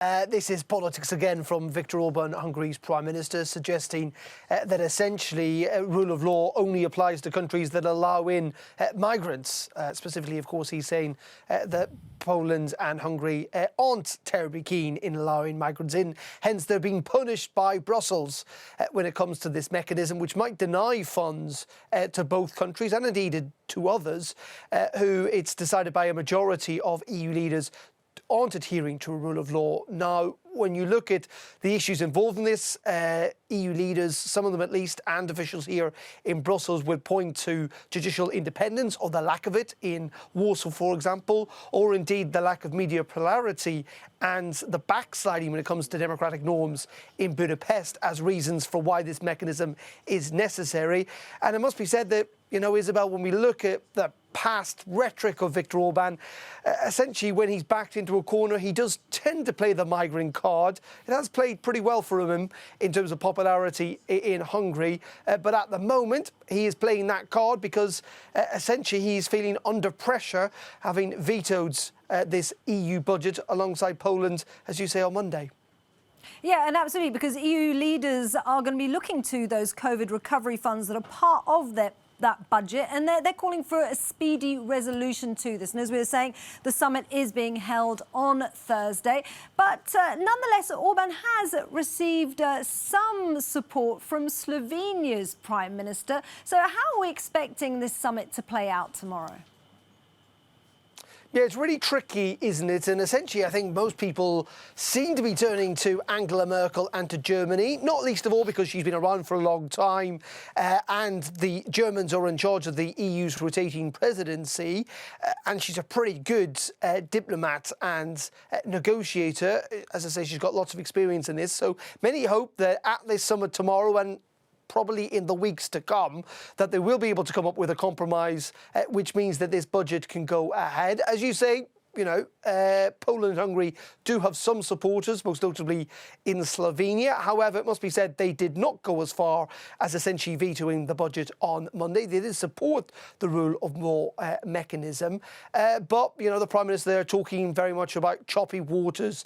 This is politics again from Viktor Orbán, Hungary's Prime Minister, suggesting that essentially rule of law only applies to countries that allow in migrants. Specifically, of course, he's saying that Poland and Hungary aren't terribly keen in allowing migrants in. Hence, they're being punished by Brussels when it comes to this mechanism, which might deny funds to both countries and indeed to others who it's decided by a majority of EU leaders aren't adhering to a rule of law. Now, when you look at the issues involved in this, EU leaders, some of them at least, and officials here in Brussels would point to judicial independence or the lack of it in Warsaw, for example, or indeed the lack of media plurality and the backsliding when it comes to democratic norms in Budapest as reasons for why this mechanism is necessary. And it must be said that, you know, Isabel, when we look at the past rhetoric of Viktor Orbán, essentially when he's backed into a corner, he does tend to play the migrant card. It has played pretty well for him in terms of popularity in Hungary, but at the moment he is playing that card because essentially he's feeling under pressure, having vetoed this EU budget alongside Poland, as you say, on Monday. Yeah, and absolutely, because EU leaders are going to be looking to those COVID recovery funds that are part of that budget, and they're calling for a speedy resolution to this. And as we were saying, the summit is being held on Thursday. But nonetheless, Orbán has received some support from Slovenia's Prime Minister. So how are we expecting this summit to play out tomorrow? Yeah, it's really tricky, isn't it? And essentially, I think most people seem to be turning to Angela Merkel and to Germany, not least of all because she's been around for a long time and the Germans are in charge of the EU's rotating presidency. And she's a pretty good diplomat and negotiator. As I say, she's got lots of experience in this. So many hope that at this summit tomorrow and probably in the weeks to come, that they will be able to come up with a compromise, which means that this budget can go ahead. As you say, you know, Poland and Hungary do have some supporters, most notably in Slovenia. However, it must be said they did not go as far as essentially vetoing the budget on Monday. They did support the rule of law mechanism. But, you know, the Prime Minister there talking very much about choppy waters,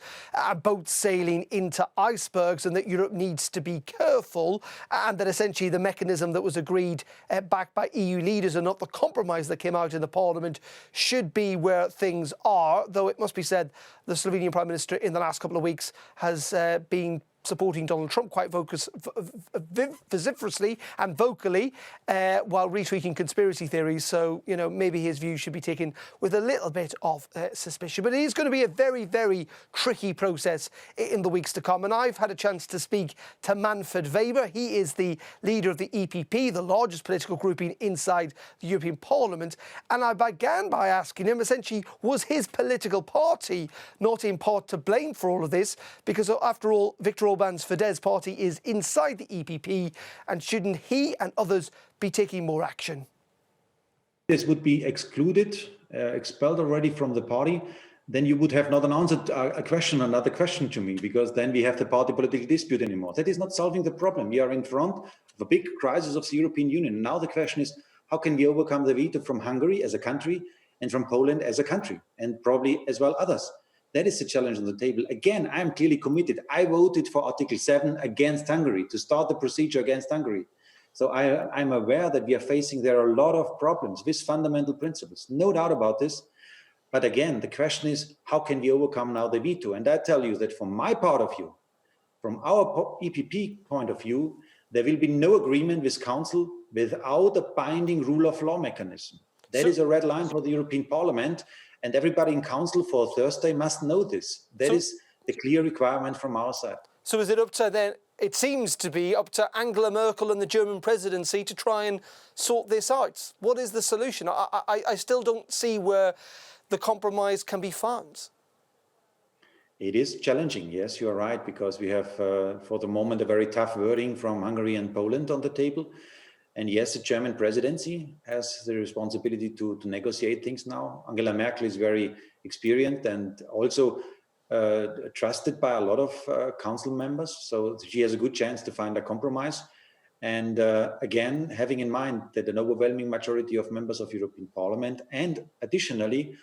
boats sailing into icebergs, and that Europe needs to be careful, and that essentially the mechanism that was agreed back by EU leaders and not the compromise that came out in the Parliament should be where things are. Though it must be said, the Slovenian Prime Minister in the last couple of weeks has been supporting Donald Trump quite vociferously and vocally while retweeting conspiracy theories. So, you know, maybe his views should be taken with a little bit of suspicion. But it is going to be a very, very tricky process in the weeks to come. And I've had a chance to speak to Manfred Weber. He is the leader of the EPP, the largest political grouping inside the European Parliament. And I began by asking him, essentially, was his political party not in part to blame for all of this? Because after all, Viktor Orbán's Fidesz party is inside the EPP, and shouldn't he and others be taking more action? This would be excluded, expelled already from the party. Then you would have not an answer to another question to me, because then we have the party political dispute anymore. That is not solving the problem. We are in front of a big crisis of the European Union. Now the question is, how can we overcome the veto from Hungary as a country and from Poland as a country, and probably as well others? That is the challenge on the table. Again, I'm clearly committed. I voted for Article 7 against Hungary, to start the procedure against Hungary. So I'm aware that we are facing there are a lot of problems with fundamental principles. No doubt about this. But again, the question is, how can we overcome now the veto? And I tell you that from my part of view, from our EPP point of view, there will be no agreement with Council without a binding rule of law mechanism. That is a red line for the European Parliament. And everybody in Council for Thursday must know this. That is the clear requirement from our side. So is it up to then, it seems to be up to Angela Merkel and the German presidency to try and sort this out? What is the solution? I still don't see where the compromise can be found. It is challenging, yes, you are right, because we have for the moment a very tough wording from Hungary and Poland on the table. And yes, the German presidency has the responsibility to negotiate things now. Angela Merkel is very experienced and also trusted by a lot of council members. So she has a good chance to find a compromise. And again, having in mind that an overwhelming majority of members of European Parliament and additionally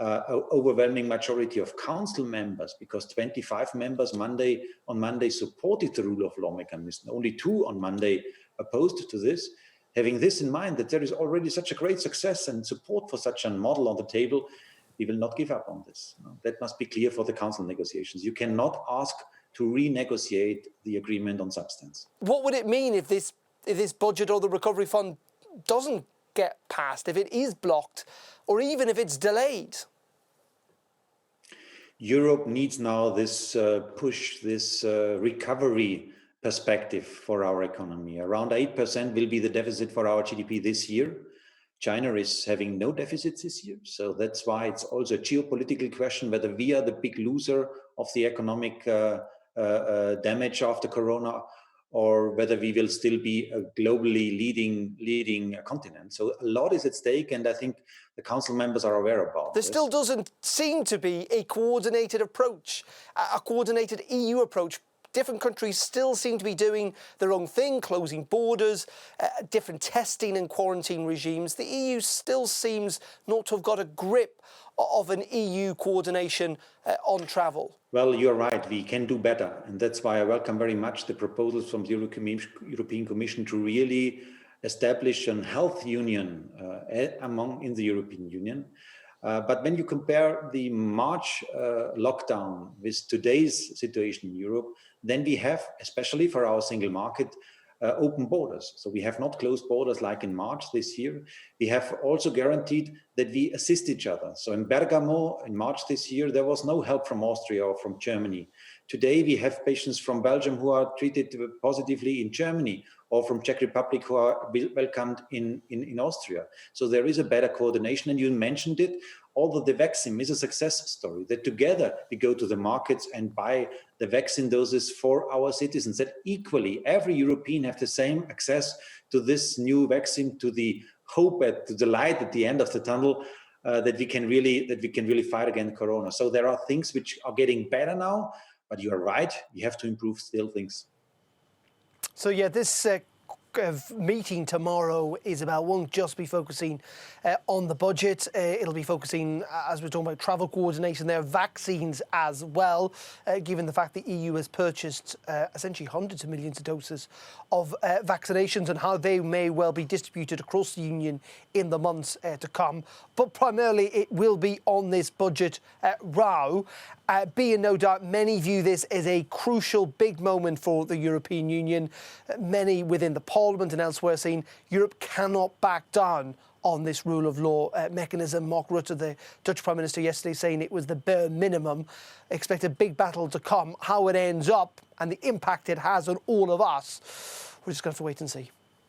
overwhelming majority of council members, because 25 members on Monday supported the rule of law mechanism, only 2 on Monday opposed to this. Having this in mind, that there is already such a great success and support for such a model on the table, we will not give up on this. That must be clear for the council negotiations. You cannot ask to renegotiate the agreement on substance. What would it mean if this budget or the recovery fund doesn't get passed, if it is blocked, or even if it's delayed? Europe needs now this push, this recovery perspective for our economy. Around 8% will be the deficit for our GDP this year. China is having no deficits this year. So that's why it's also a geopolitical question whether we are the big loser of the economic damage after Corona, or whether we will still be a globally leading continent. So a lot is at stake, and I think the council members are aware about this. There still doesn't seem to be a coordinated approach, a coordinated EU approach. Different countries still seem to be doing their own thing, closing borders, different testing and quarantine regimes. The EU still seems not to have got a grip of an EU coordination on travel. Well, you're right, we can do better. And that's why I welcome very much the proposals from the European Commission to really establish a health union in the European Union. But when you compare the March lockdown with today's situation in Europe, then we have, especially for our single market, open borders. So we have not closed borders like in March this year. We have also guaranteed that we assist each other. So in Bergamo, in March this year, there was no help from Austria or from Germany. Today, we have patients from Belgium who are treated positively in Germany, or from Czech Republic who are welcomed in Austria. So there is a better coordination, and you mentioned it. Although the vaccine is a success story, that together we go to the markets and buy the vaccine doses for our citizens, that equally every European have the same access to this new vaccine, to the hope, to the light at the end of the tunnel, that we can really fight against Corona. So there are things which are getting better now, but you are right, we have to improve still things. So yeah, this meeting tomorrow won't just be focusing on the budget. It'll be focusing, as we're talking about, travel coordination there, vaccines as well, given the fact the EU has purchased essentially hundreds of millions of doses of vaccinations, and how they may well be distributed across the Union in the months to come. But primarily it will be on this budget row. Be in no doubt, many view this as a crucial big moment for the European Union. Many within the Parliament and elsewhere saying Europe cannot back down on this rule of law mechanism. Mark Rutte, the Dutch Prime Minister, yesterday saying it was the bare minimum. Expect a big battle to come. How it ends up and the impact it has on all of us, we're just going to have to wait and see.